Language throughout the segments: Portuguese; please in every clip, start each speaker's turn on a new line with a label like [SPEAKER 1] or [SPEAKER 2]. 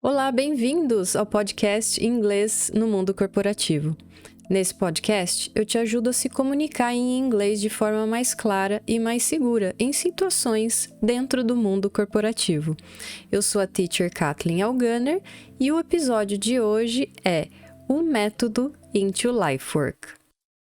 [SPEAKER 1] Olá, bem-vindos ao podcast Inglês no Mundo Corporativo. Nesse podcast, eu te ajudo a se comunicar em inglês de forma mais clara e mais segura em situações dentro do mundo corporativo. Eu sou a teacher Kathleen Alganer e o episódio de hoje é o método Into Life Work.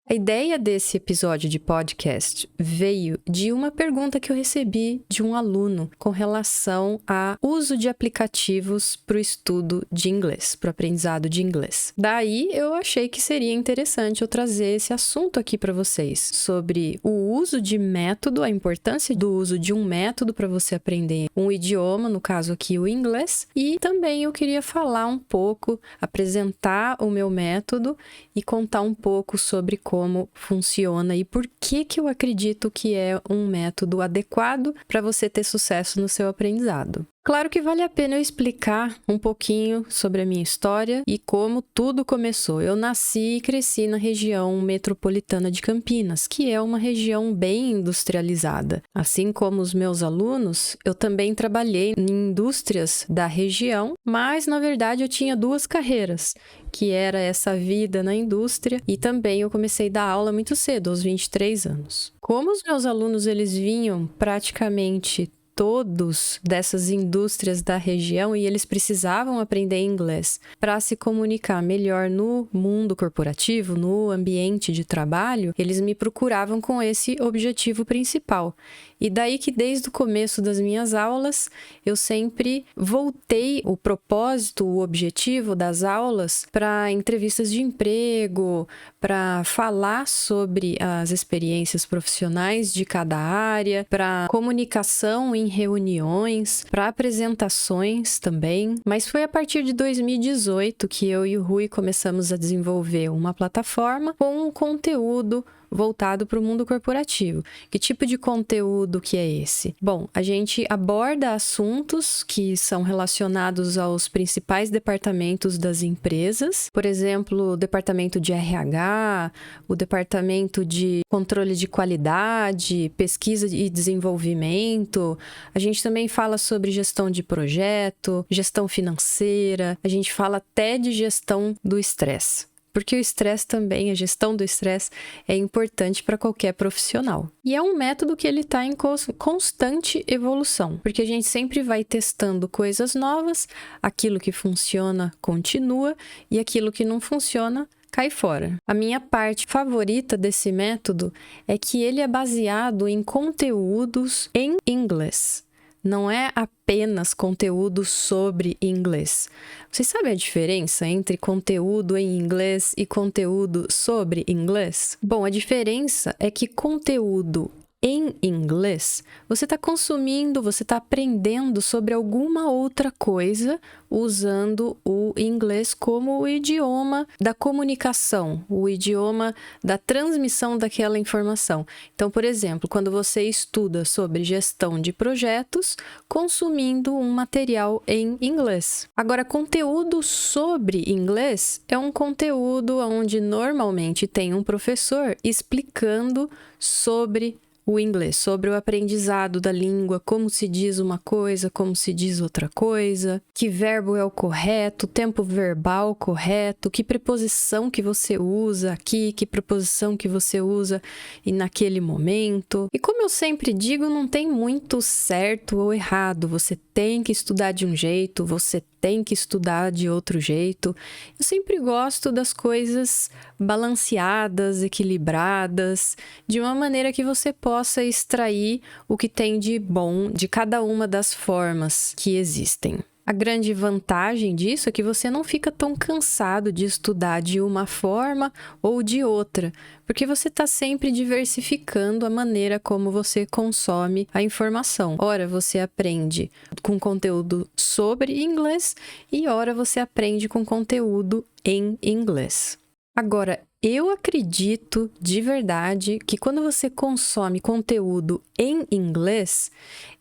[SPEAKER 1] A ideia desse episódio de podcast veio de uma pergunta que eu recebi de um aluno com relação ao uso de aplicativos para o estudo de inglês, para o aprendizado de inglês. Daí eu achei que seria interessante eu trazer esse assunto aqui para vocês, sobre o uso de método, a importância do uso de um método para você aprender um idioma, no caso aqui o inglês, e também eu queria falar um pouco, apresentar o meu método e contar um pouco sobre como funciona e por que eu acredito que é um método adequado para você ter sucesso no seu aprendizado. Claro que vale a pena eu explicar um pouquinho sobre a minha história e como tudo começou. Eu nasci e cresci na região metropolitana de Campinas, que é uma região bem industrializada. Assim como os meus alunos, eu também trabalhei em indústrias da região, mas na verdade eu tinha duas carreiras, que era essa vida na indústria e também eu comecei a dar aula muito cedo, aos 23 anos. Como os meus alunos eles vinham praticamente todos dessas indústrias da região e eles precisavam aprender inglês para se comunicar melhor no mundo corporativo, no ambiente de trabalho, eles me procuravam com esse objetivo principal. E daí que desde o começo das minhas aulas, eu sempre voltei o propósito, o objetivo das aulas para entrevistas de emprego, para falar sobre as experiências profissionais de cada área, para comunicação em reuniões, para apresentações também. Mas foi a partir de 2018 que eu e o Rui começamos a desenvolver uma plataforma com um conteúdo voltado para o mundo corporativo. Que tipo de conteúdo que é esse? Bom, a gente aborda assuntos que são relacionados aos principais departamentos das empresas, por exemplo, o departamento de RH, o departamento de controle de qualidade, pesquisa e desenvolvimento. A gente também fala sobre gestão de projeto, gestão financeira, a gente fala até de gestão do estresse. Porque o estresse também, a gestão do estresse é importante para qualquer profissional. E é um método que ele está em constante evolução, porque a gente sempre vai testando coisas novas, aquilo que funciona continua e aquilo que não funciona cai fora. A minha parte favorita desse método é que ele é baseado em conteúdos em inglês. Não é apenas conteúdo sobre inglês. Você sabe a diferença entre conteúdo em inglês e conteúdo sobre inglês? Bom, a diferença é que conteúdo em inglês, você está consumindo, você está aprendendo sobre alguma outra coisa usando o inglês como o idioma da comunicação, o idioma da transmissão daquela informação. Então, por exemplo, quando você estuda sobre gestão de projetos, consumindo um material em inglês. Agora, conteúdo sobre inglês é um conteúdo onde normalmente tem um professor explicando sobre o inglês, sobre o aprendizado da língua, como se diz uma coisa, como se diz outra coisa, que verbo é o correto, tempo verbal correto, que preposição que você usa aqui, que preposição que você usa e naquele momento. E como eu sempre digo, não tem muito certo ou errado, você tem que estudar de um jeito, você tem que estudar de outro jeito. Eu sempre gosto das coisas balanceadas, equilibradas, de uma maneira que você possa extrair o que tem de bom de cada uma das formas que existem. A grande vantagem disso é que você não fica tão cansado de estudar de uma forma ou de outra, porque você está sempre diversificando a maneira como você consome a informação. Ora, você aprende com conteúdo sobre inglês e ora você aprende com conteúdo em inglês. Agora, eu acredito de verdade que quando você consome conteúdo em inglês,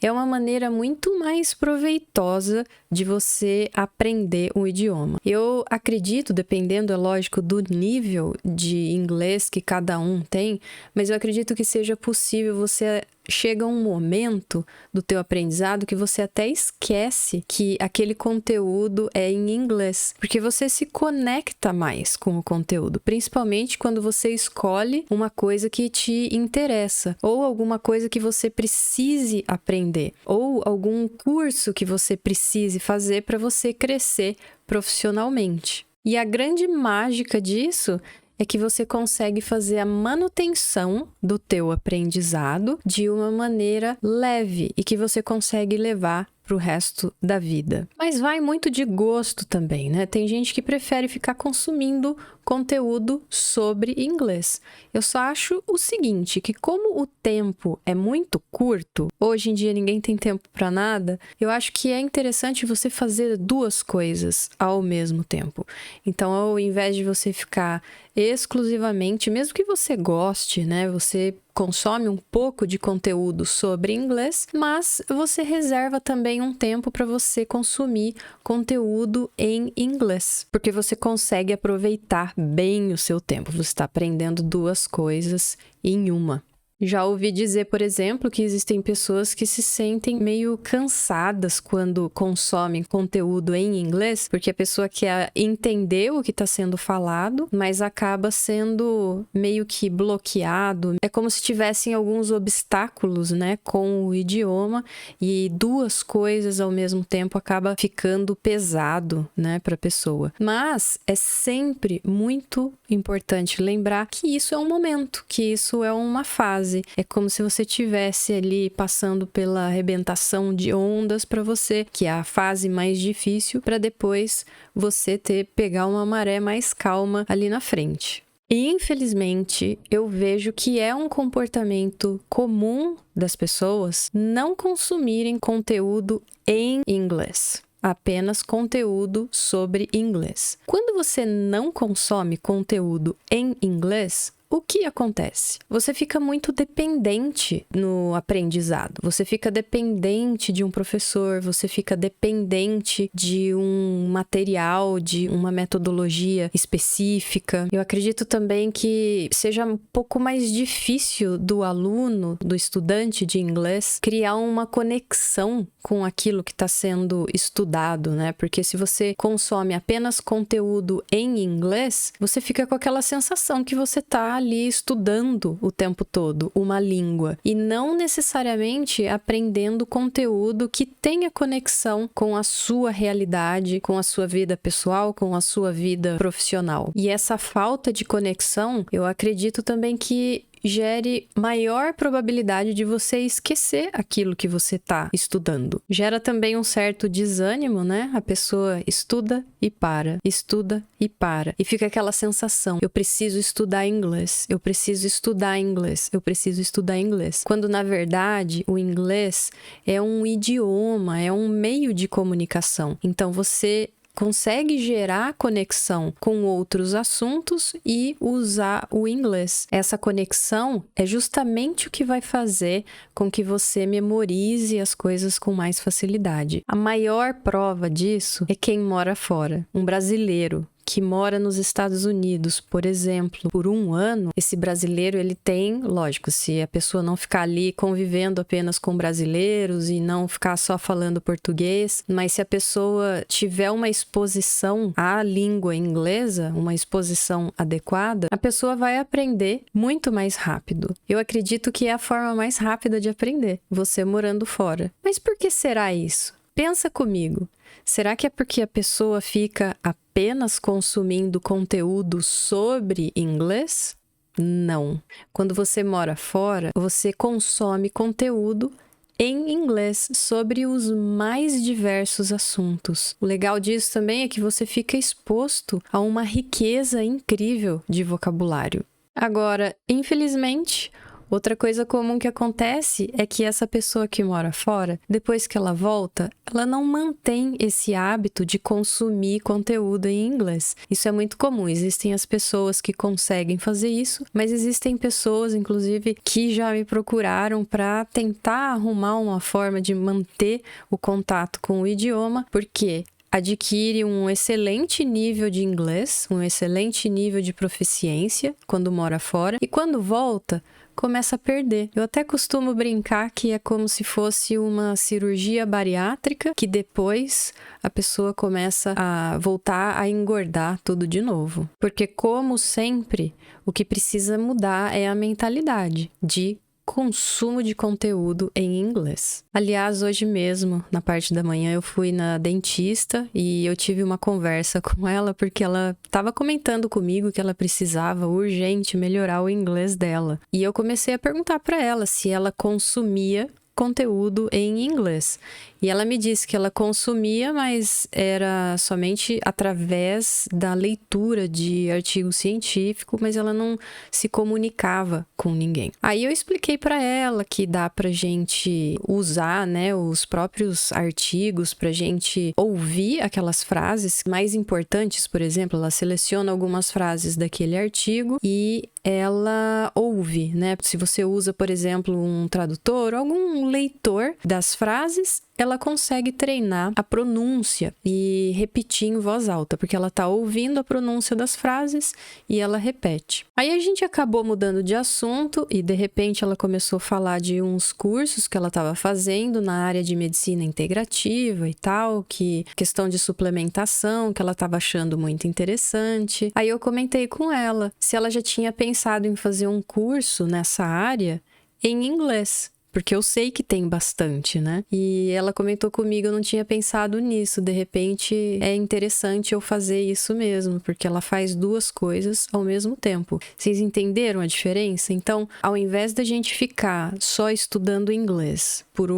[SPEAKER 1] é uma maneira muito mais proveitosa de você aprender um idioma. Eu acredito, dependendo, é lógico, do nível de inglês que cada um tem, mas eu acredito que seja possível você chega um momento do teu aprendizado que você até esquece que aquele conteúdo é em inglês, porque você se conecta mais com o conteúdo, principalmente quando você escolhe uma coisa que te interessa, ou alguma coisa que você precise aprender, ou algum curso que você precise fazer para você crescer profissionalmente. E a grande mágica disso é que você consegue fazer a manutenção do teu aprendizado de uma maneira leve e que você consegue levar para o resto da vida. Mas vai muito de gosto também, né? Tem gente que prefere ficar consumindo conteúdo sobre inglês. Eu só acho o seguinte, que como o tempo é muito curto, hoje em dia ninguém tem tempo para nada, eu acho que é interessante você fazer duas coisas ao mesmo tempo. Então, ao invés de você ficar exclusivamente, mesmo que você goste, né? Você consome um pouco de conteúdo sobre inglês, mas você reserva também um tempo para você consumir conteúdo em inglês, porque você consegue aproveitar bem o seu tempo. Você está aprendendo duas coisas em uma. Já ouvi dizer, por exemplo, que existem pessoas que se sentem meio cansadas quando consomem conteúdo em inglês, porque a pessoa quer entender o que está sendo falado, mas acaba sendo meio que bloqueado. É como se tivessem alguns obstáculos, né, com o idioma, e duas coisas ao mesmo tempo acaba ficando pesado, né, para a pessoa. Mas é sempre muito importante lembrar que isso é um momento, que isso é uma fase. É como se você estivesse ali passando pela arrebentação de ondas para você, que é a fase mais difícil, para depois você pegar uma maré mais calma ali na frente. E, infelizmente, eu vejo que é um comportamento comum das pessoas não consumirem conteúdo em inglês. Apenas conteúdo sobre inglês. Quando você não consome conteúdo em inglês, o que acontece? Você fica muito dependente no aprendizado. Você fica dependente de um professor, você fica dependente de um material, de uma metodologia específica. Eu acredito também que seja um pouco mais difícil do aluno, do estudante de inglês, criar uma conexão com aquilo que está sendo estudado, né? Porque se você consome apenas conteúdo em inglês, você fica com aquela sensação que você está ali estudando o tempo todo uma língua e não necessariamente aprendendo conteúdo que tenha conexão com a sua realidade, com a sua vida pessoal, com a sua vida profissional. E essa falta de conexão, eu acredito também que gere maior probabilidade de você esquecer aquilo que você está estudando. Gera também um certo desânimo, né? A pessoa estuda e para, estuda e para. E fica aquela sensação, eu preciso estudar inglês, eu preciso estudar inglês, eu preciso estudar inglês. Quando, na verdade, o inglês é um idioma, é um meio de comunicação. Então, você consegue gerar conexão com outros assuntos e usar o inglês. Essa conexão é justamente o que vai fazer com que você memorize as coisas com mais facilidade. A maior prova disso é quem mora fora. Um brasileiro que mora nos Estados Unidos, por exemplo, por 1 ano, esse brasileiro, ele tem, lógico, se a pessoa não ficar ali convivendo apenas com brasileiros e não ficar só falando português, mas se a pessoa tiver uma exposição à língua inglesa, uma exposição adequada, a pessoa vai aprender muito mais rápido. Eu acredito que é a forma mais rápida de aprender, você morando fora. Mas por que será isso? Pensa comigo. Será que é porque a pessoa fica apenas consumindo conteúdo sobre inglês? Não. Quando você mora fora, você consome conteúdo em inglês sobre os mais diversos assuntos. O legal disso também é que você fica exposto a uma riqueza incrível de vocabulário. Agora, infelizmente, outra coisa comum que acontece é que essa pessoa que mora fora, depois que ela volta, ela não mantém esse hábito de consumir conteúdo em inglês. Isso é muito comum. Existem as pessoas que conseguem fazer isso, mas existem pessoas, inclusive, que já me procuraram para tentar arrumar uma forma de manter o contato com o idioma, porque adquire um excelente nível de inglês, um excelente nível de proficiência quando mora fora, e quando volta, começa a perder. Eu até costumo brincar que é como se fosse uma cirurgia bariátrica, que depois a pessoa começa a voltar a engordar tudo de novo. Porque, como sempre, o que precisa mudar é a mentalidade de consumo de conteúdo em inglês. Aliás, hoje mesmo, na parte da manhã, eu fui na dentista e eu tive uma conversa com ela porque ela estava comentando comigo que ela precisava urgente melhorar o inglês dela. E eu comecei a perguntar para ela se ela consumia conteúdo em inglês. E ela me disse que ela consumia, mas era somente através da leitura de artigo científico, mas ela não se comunicava com ninguém. Aí eu expliquei para ela que dá pra gente usar, né, os próprios artigos pra gente ouvir aquelas frases mais importantes, por exemplo, ela seleciona algumas frases daquele artigo e ela ouve, né? Se você usa, por exemplo, um tradutor, algum leitor das frases, ela consegue treinar a pronúncia e repetir em voz alta, porque ela está ouvindo a pronúncia das frases e ela repete. Aí a gente acabou mudando de assunto e, de repente, ela começou a falar de uns cursos que ela estava fazendo na área de medicina integrativa e tal, que questão de suplementação, que ela estava achando muito interessante. Aí eu comentei com ela se ela já tinha pensado em fazer um curso nessa área em inglês. Porque eu sei que tem bastante, né? E ela comentou comigo, eu não tinha pensado nisso. De repente, é interessante eu fazer isso mesmo, porque ela faz duas coisas ao mesmo tempo. Vocês entenderam a diferença? Então, ao invés da gente ficar só estudando inglês por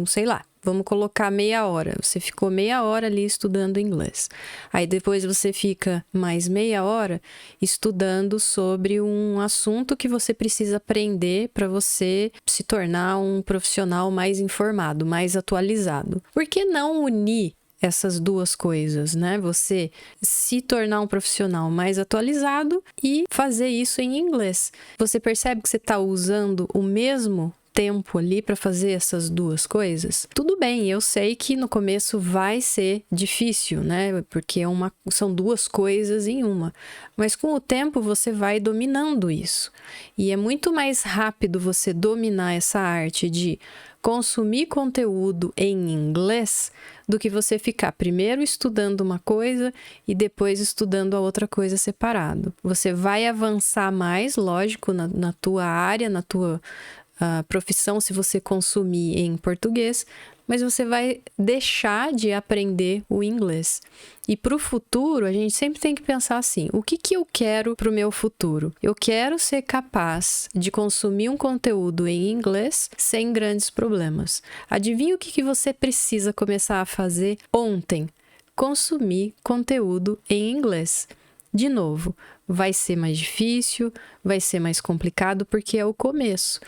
[SPEAKER 1] sei lá, vamos colocar meia hora. Você ficou meia hora ali estudando inglês. Aí depois você fica mais meia hora estudando sobre um assunto que você precisa aprender para você se tornar um profissional mais informado, mais atualizado. Por que não unir essas duas coisas, né? Você se tornar um profissional mais atualizado e fazer isso em inglês. Você percebe que você está usando o mesmo tempo ali para fazer essas duas coisas? Tudo bem, eu sei que no começo vai ser difícil, né? Porque são duas coisas em uma. Mas com o tempo você vai dominando isso. E é muito mais rápido você dominar essa arte de consumir conteúdo em inglês do que você ficar primeiro estudando uma coisa e depois estudando a outra coisa separado. Você vai avançar mais, lógico, na tua área, na tua profissão, se você consumir em português, mas você vai deixar de aprender o inglês. E para o futuro, a gente sempre tem que pensar assim, o que eu quero para o meu futuro? Eu quero ser capaz de consumir um conteúdo em inglês sem grandes problemas. Adivinha o que você precisa começar a fazer ontem? Consumir conteúdo em inglês. De novo, vai ser mais difícil, vai ser mais complicado porque é o começo.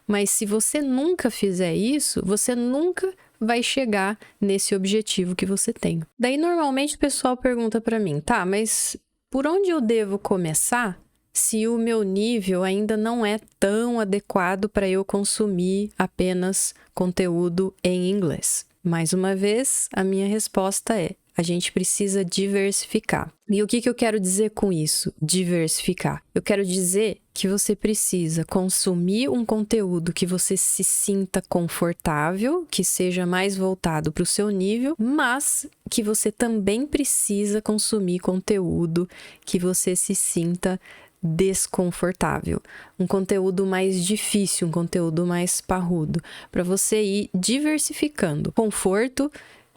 [SPEAKER 1] Mas se você nunca fizer isso, você nunca vai chegar nesse objetivo que você tem. Daí, normalmente, o pessoal pergunta para mim, tá, mas por onde eu devo começar se o meu nível ainda não é tão adequado para eu consumir apenas conteúdo em inglês? Mais uma vez, a minha resposta é: a gente precisa diversificar. E o que eu quero dizer com isso? Diversificar. Eu quero dizer que você precisa consumir um conteúdo que você se sinta confortável, que seja mais voltado para o seu nível, mas que você também precisa consumir conteúdo que você se sinta desconfortável, um conteúdo mais difícil, um conteúdo mais parrudo, para você ir diversificando. Conforto,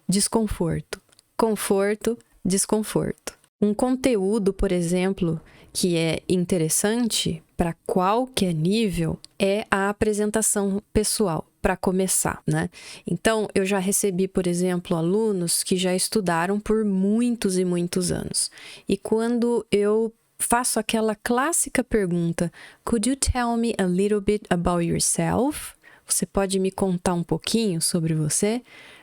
[SPEAKER 1] desconforto. Conforto, desconforto. Um conteúdo, por exemplo, que é interessante para qualquer nível é a apresentação pessoal, para começar, né? Então, eu já recebi, por exemplo, alunos que já estudaram por muitos e muitos anos. E quando eu faço aquela clássica pergunta, could you tell me a little bit about yourself? Você pode me contar um pouquinho sobre você?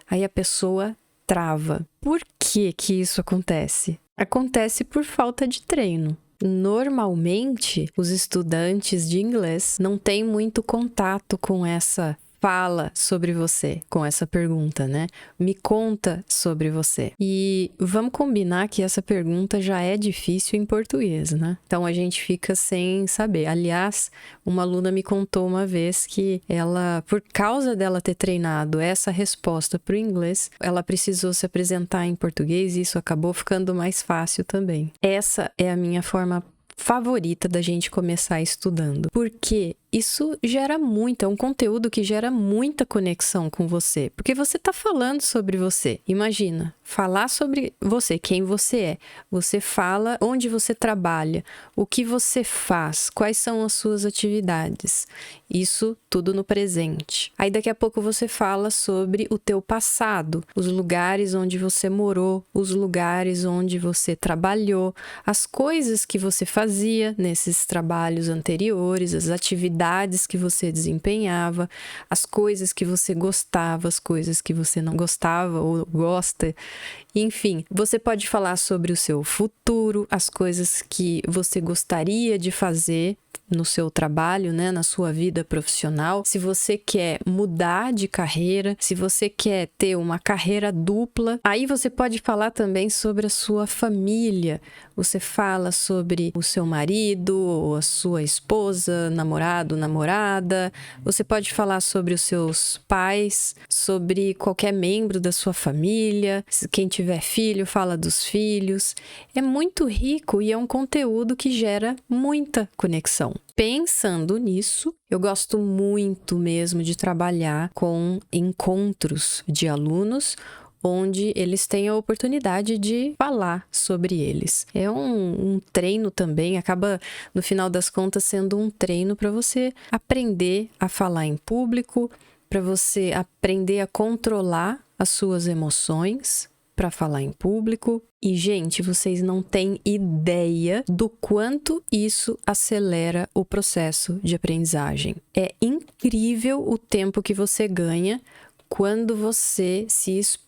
[SPEAKER 1] Aí a pessoa trava. Por que isso acontece? Acontece por falta de treino. Normalmente, os estudantes de inglês não têm muito contato com essa fala sobre você com essa pergunta, né? Me conta sobre você. E vamos combinar que essa pergunta já é difícil em português, né? Então a gente fica sem saber. Aliás, uma aluna me contou uma vez que ela, por causa dela ter treinado essa resposta para o inglês, ela precisou se apresentar em português e isso acabou ficando mais fácil também. Essa é a minha forma favorita da gente começar estudando, porque isso gera muito, é um conteúdo que gera muita conexão com você, porque você está falando sobre você. Imagina, falar sobre você, quem você é. Você fala onde você trabalha, o que você faz, quais são as suas atividades. Isso tudo no presente. Aí daqui a pouco você fala sobre o teu passado, os lugares onde você morou, os lugares onde você trabalhou, as coisas que você fazia nesses trabalhos anteriores, as atividades que você desempenhava, as coisas que você gostava, as coisas que você não gostava ou gosta. Enfim, você pode falar sobre o seu futuro, as coisas que você gostaria de fazer no seu trabalho, né, na sua vida profissional. Se você quer mudar de carreira, se você quer ter uma carreira dupla, aí você pode falar também sobre a sua família. Você fala sobre o seu marido, ou a sua esposa, namorado, namorada. Você pode falar sobre os seus pais, sobre qualquer membro da sua família. Quem tiver filho, fala dos filhos. É muito rico e é um conteúdo que gera muita conexão. Pensando nisso, eu gosto muito mesmo de trabalhar com encontros de alunos onde eles têm a oportunidade de falar sobre eles. É um treino também, acaba no final das contas sendo um treino para você aprender a falar em público, para você aprender a controlar as suas emoções para falar em público. E, gente, vocês não têm ideia do quanto isso acelera o processo de aprendizagem. É incrível o tempo que você ganha quando você se expõe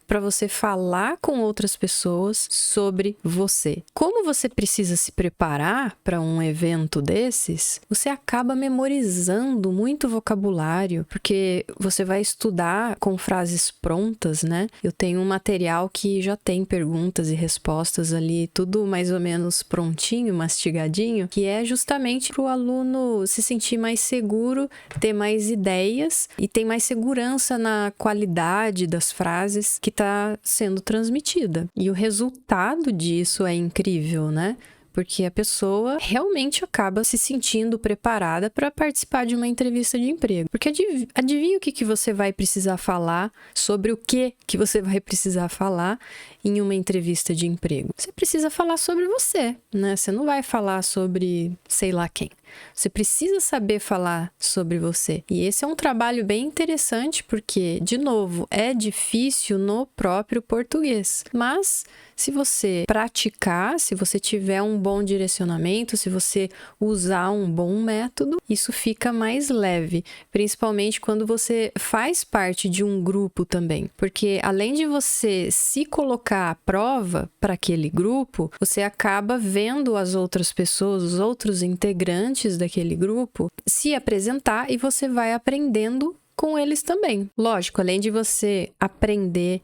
[SPEAKER 1] para você falar com outras pessoas sobre você. Como você precisa se preparar para um evento desses, você acaba memorizando muito vocabulário, porque você vai estudar com frases prontas, né? Eu tenho um material que já tem perguntas e respostas ali, tudo mais ou menos prontinho, mastigadinho, que é justamente para o aluno se sentir mais seguro, ter mais ideias e ter mais segurança na qualidade das frases que está sendo transmitida. E o resultado disso é incrível, né? Porque a pessoa realmente acaba se sentindo preparada para participar de uma entrevista de emprego. Porque adivinha o que você vai precisar falar, sobre o que você vai precisar falar em uma entrevista de emprego. Você precisa falar sobre você, né? Você não vai falar sobre sei lá quem. Você precisa saber falar sobre você. E esse é um trabalho bem interessante porque, de novo, é difícil no próprio português. Mas se você praticar, se você tiver um bom direcionamento, se você usar um bom método, isso fica mais leve, principalmente quando você faz parte de um grupo também. Porque além de você se colocar à prova para aquele grupo, você acaba vendo as outras pessoas, os outros integrantes daquele grupo se apresentar e você vai aprendendo com eles também. Lógico, além de você aprender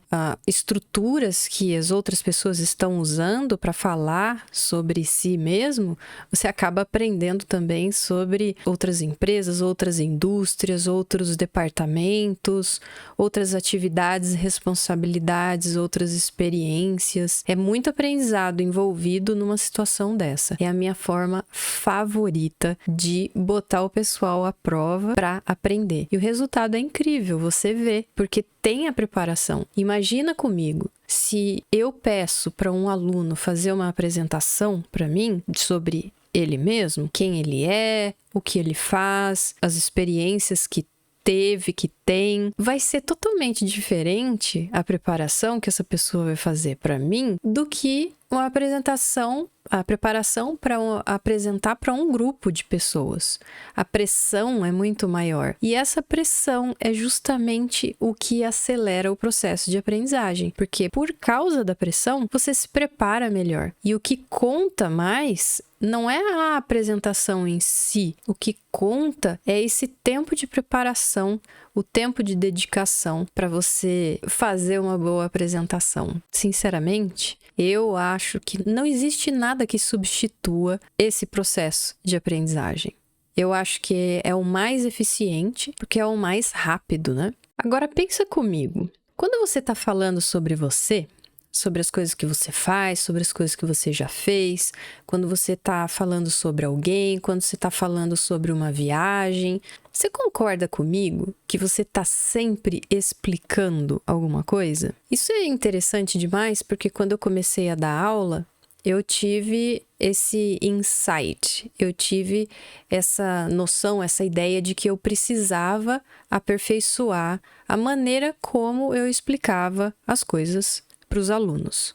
[SPEAKER 1] estruturas que as outras pessoas estão usando para falar sobre si mesmo, você acaba aprendendo também sobre outras empresas, outras indústrias, outros departamentos, outras atividades, responsabilidades, outras experiências. É muito aprendizado envolvido numa situação dessa. É a minha forma favorita de botar o pessoal à prova para aprender. E o resultado é incrível, você vê, porque tem a preparação. Imagina comigo, se eu peço para um aluno fazer uma apresentação para mim sobre ele mesmo, quem ele é, o que ele faz, as experiências que teve, que tem, vai ser totalmente diferente a preparação que essa pessoa vai fazer para mim do que uma apresentação, a preparação para apresentar para um grupo de pessoas. A pressão é muito maior. E essa pressão é justamente o que acelera o processo de aprendizagem, porque por causa da pressão, você se prepara melhor. E o que conta mais não é a apresentação em si. O que conta é esse tempo de preparação, o tempo de dedicação para você fazer uma boa apresentação. Sinceramente, eu acho que não existe nada que substitua esse processo de aprendizagem. Eu acho que é o mais eficiente, porque é o mais rápido, né? Agora pensa comigo. Quando você está falando sobre você, sobre as coisas que você faz, sobre as coisas que você já fez, quando você está falando sobre alguém, quando você está falando sobre uma viagem, você concorda comigo que você está sempre explicando alguma coisa? Isso é interessante demais porque quando eu comecei a dar aula, eu tive esse insight, eu tive essa noção, essa ideia de que eu precisava aperfeiçoar a maneira como eu explicava as coisas para os alunos.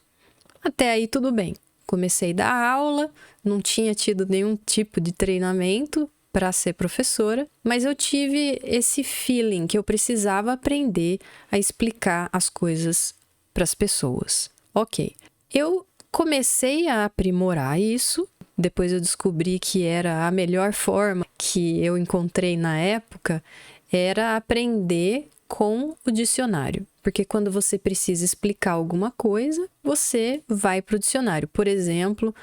[SPEAKER 1] Até aí tudo bem. Comecei a dar aula, não tinha tido nenhum tipo de treinamento para ser professora, mas eu tive esse feeling que eu precisava aprender a explicar as coisas para as pessoas. Ok, eu comecei a aprimorar isso, depois eu descobri que era a melhor forma que eu encontrei na época, era aprender com o dicionário. Porque quando você precisa explicar alguma coisa, você vai para o dicionário. Por exemplo,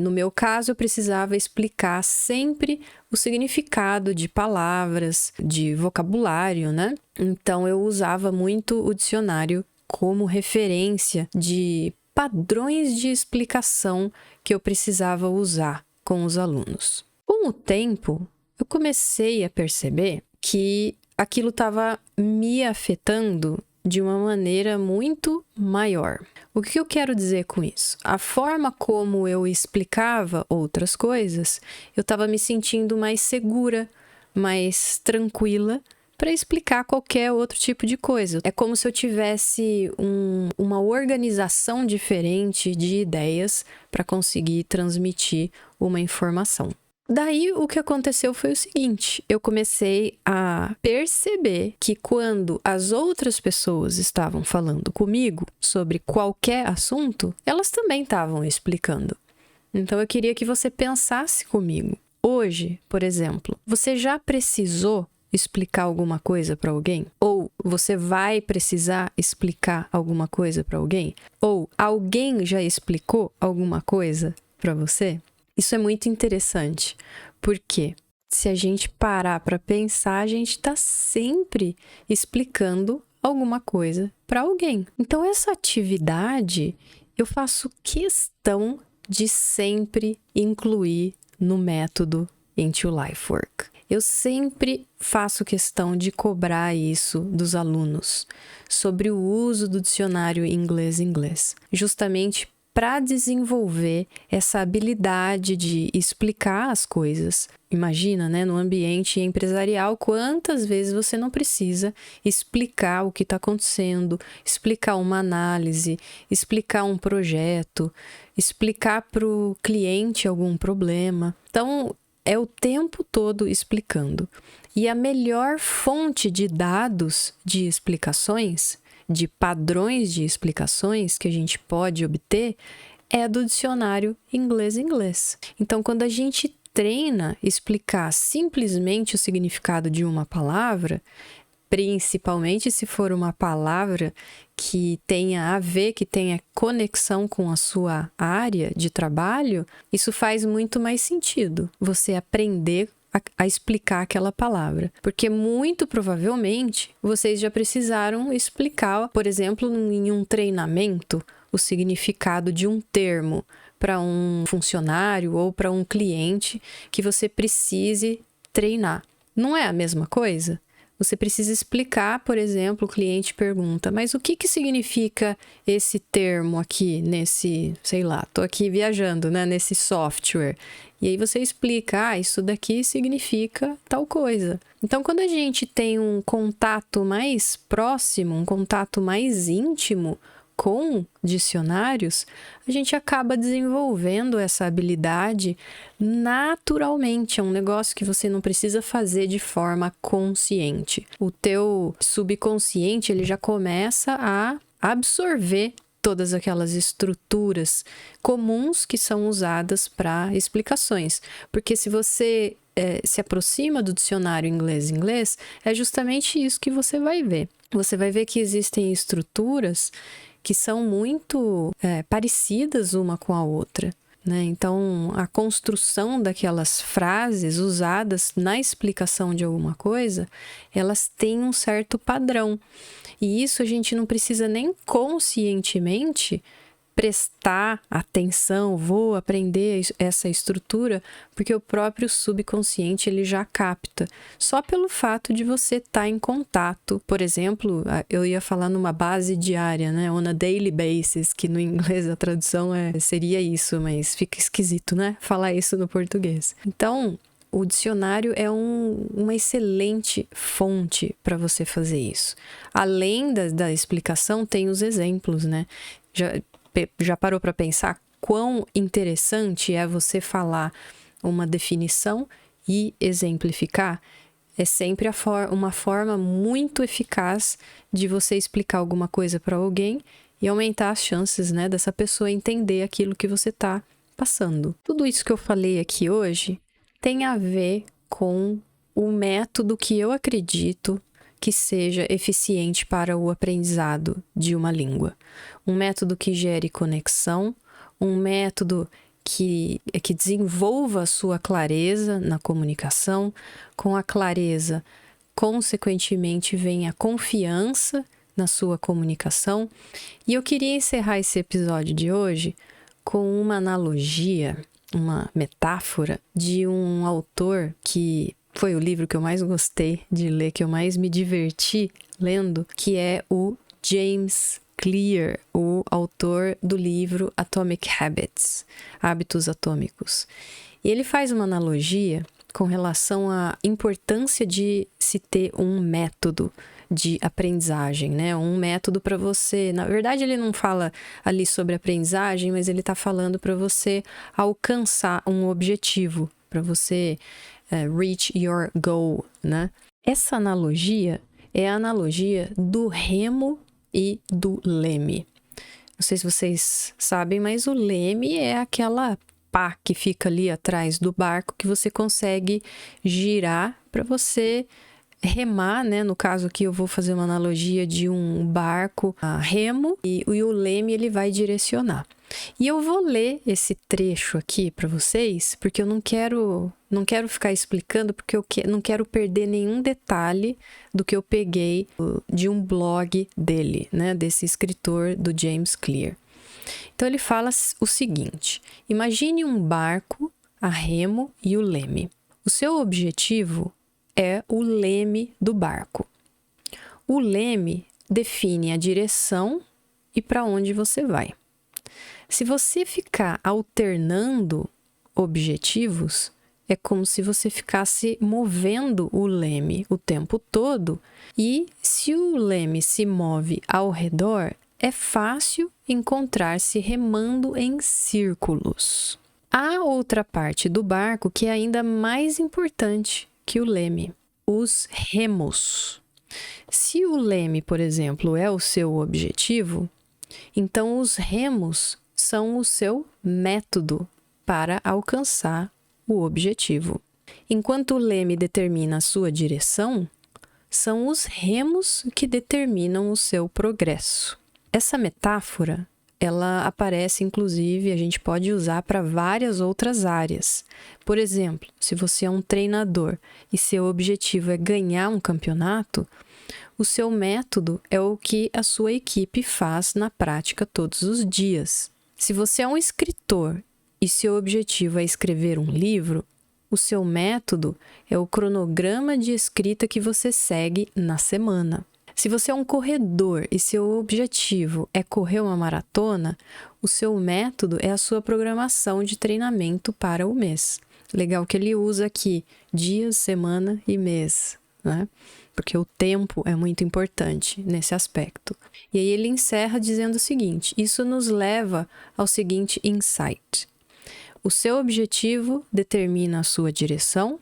[SPEAKER 1] no meu caso, eu precisava explicar sempre o significado de palavras, de vocabulário, né? Então, eu usava muito o dicionário como referência de padrões de explicação que eu precisava usar com os alunos. Com o tempo, eu comecei a perceber que aquilo estava me afetando de uma maneira muito maior. O que eu quero dizer com isso? A forma como eu explicava outras coisas, eu estava me sentindo mais segura, mais tranquila para explicar qualquer outro tipo de coisa. É como se eu tivesse uma organização diferente de ideias para conseguir transmitir uma informação. Daí, o que aconteceu foi o seguinte, eu comecei a perceber que quando as outras pessoas estavam falando comigo sobre qualquer assunto, elas também estavam explicando. Então, eu queria que você pensasse comigo. Hoje, por exemplo, você já precisou explicar alguma coisa para alguém? Ou você vai precisar explicar alguma coisa para alguém? Ou alguém já explicou alguma coisa para você? Isso é muito interessante, porque se a gente parar para pensar, a gente está sempre explicando alguma coisa para alguém. Então, essa atividade eu faço questão de sempre incluir no método Into Life Work. Eu sempre faço questão de cobrar isso dos alunos, sobre o uso do dicionário inglês-inglês, justamente para desenvolver essa habilidade de explicar as coisas. Imagina, né, no ambiente empresarial, quantas vezes você não precisa explicar o que está acontecendo, explicar uma análise, explicar um projeto, explicar para o cliente algum problema. Então, é o tempo todo explicando. E a melhor fonte de dados de explicações, de padrões de explicações que a gente pode obter, é do dicionário inglês-inglês. Então, quando a gente treina explicar simplesmente o significado de uma palavra, principalmente se for uma palavra que tenha a ver, que tenha conexão com a sua área de trabalho, isso faz muito mais sentido, você aprender a explicar aquela palavra. Porque muito provavelmente vocês já precisaram explicar, por exemplo, em um treinamento, o significado de um termo para um funcionário ou para um cliente que você precise treinar. Não é a mesma coisa? Você precisa explicar, por exemplo, o cliente pergunta, mas o que significa esse termo aqui nesse, sei lá, tô aqui viajando, né, nesse software. E aí você explica, isso daqui significa tal coisa. Então, quando a gente tem um contato mais próximo, um contato mais íntimo com dicionários, a gente acaba desenvolvendo essa habilidade naturalmente. É um negócio que você não precisa fazer de forma consciente. O teu subconsciente, ele já começa a absorver todas aquelas estruturas comuns que são usadas para explicações. Porque se você se aproxima do dicionário inglês-inglês, é justamente isso que você vai ver. Você vai ver que existem estruturas que são muito parecidas uma com a outra, né? Então, a construção daquelas frases usadas na explicação de alguma coisa, elas têm um certo padrão. E isso a gente não precisa nem conscientemente prestar atenção, vou aprender essa estrutura, porque o próprio subconsciente ele já capta. Só pelo fato de você estar em contato. Por exemplo, eu ia falar numa base diária, né? On a daily basis, que no inglês a tradução seria isso, mas fica esquisito, né? Falar isso no português. Então, o dicionário é uma excelente fonte para você fazer isso. Além da explicação, tem os exemplos, né? Já parou para pensar quão interessante é você falar uma definição e exemplificar? É sempre uma forma muito eficaz de você explicar alguma coisa para alguém e aumentar as chances, né, dessa pessoa entender aquilo que você está passando. Tudo isso que eu falei aqui hoje tem a ver com o método que eu acredito que seja eficiente para o aprendizado de uma língua. Um método que gere conexão, um método que desenvolva a sua clareza na comunicação. Com a clareza, consequentemente, vem a confiança na sua comunicação. E eu queria encerrar esse episódio de hoje com uma analogia, uma metáfora de um autor que foi o livro que eu mais gostei de ler, que eu mais me diverti lendo, que é o James Clear, o autor do livro Atomic Habits, Hábitos Atômicos. E ele faz uma analogia com relação à importância de se ter um método de aprendizagem, né? Um método para você... Na verdade, ele não fala ali sobre aprendizagem, mas ele está falando para você alcançar um objetivo, para você reach your goal, né? Essa analogia é a analogia do remo e do leme. Não sei se vocês sabem, mas o leme é aquela pá que fica ali atrás do barco que você consegue girar para você remar, né? No caso aqui eu vou fazer uma analogia de um barco a remo e o leme ele vai direcionar. E eu vou ler esse trecho aqui para vocês, porque eu não quero ficar explicando, porque eu não quero perder nenhum detalhe do que eu peguei de um blog dele, né? Desse escritor, do James Clear. Então ele fala o seguinte: imagine um barco a remo e o leme. O seu objetivo é o leme do barco. O leme define a direção e para onde você vai. Se você ficar alternando objetivos, é como se você ficasse movendo o leme o tempo todo, e se o leme se move ao redor, é fácil encontrar-se remando em círculos. Há outra parte do barco que é ainda mais importante que o leme: os remos. Se o leme, por exemplo, é o seu objetivo, então os remos são o seu método para alcançar o objetivo. Enquanto o leme determina a sua direção, são os remos que determinam o seu progresso. Essa metáfora, ela aparece, inclusive, a gente pode usar para várias outras áreas. Por exemplo, se você é um treinador e seu objetivo é ganhar um campeonato, o seu método é o que a sua equipe faz na prática todos os dias. Se você é um escritor e seu objetivo é escrever um livro, o seu método é o cronograma de escrita que você segue na semana. Se você é um corredor e seu objetivo é correr uma maratona, o seu método é a sua programação de treinamento para o mês. Legal que ele usa aqui dias, semana e mês, né? Porque o tempo é muito importante nesse aspecto. E aí ele encerra dizendo o seguinte: isso nos leva ao seguinte insight. O seu objetivo determina a sua direção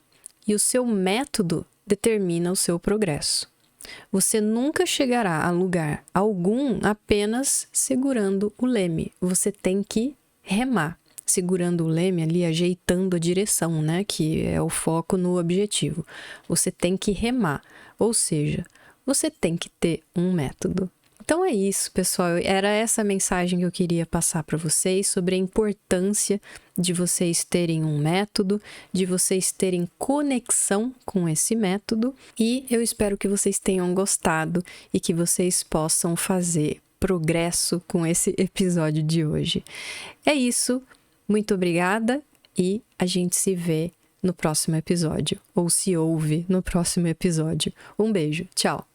[SPEAKER 1] e o seu método determina o seu progresso. Você nunca chegará a lugar algum apenas segurando o leme. Você tem que remar. segurando o leme ali, ajeitando a direção, né? Que é o foco no objetivo. Você tem que remar, ou seja, você tem que ter um método. Então é isso, pessoal. Era essa mensagem que eu queria passar para vocês sobre a importância de vocês terem um método, de vocês terem conexão com esse método. E eu espero que vocês tenham gostado e que vocês possam fazer progresso com esse episódio de hoje. É isso. Muito obrigada e a gente se vê no próximo episódio, ou se ouve no próximo episódio. Um beijo. Tchau.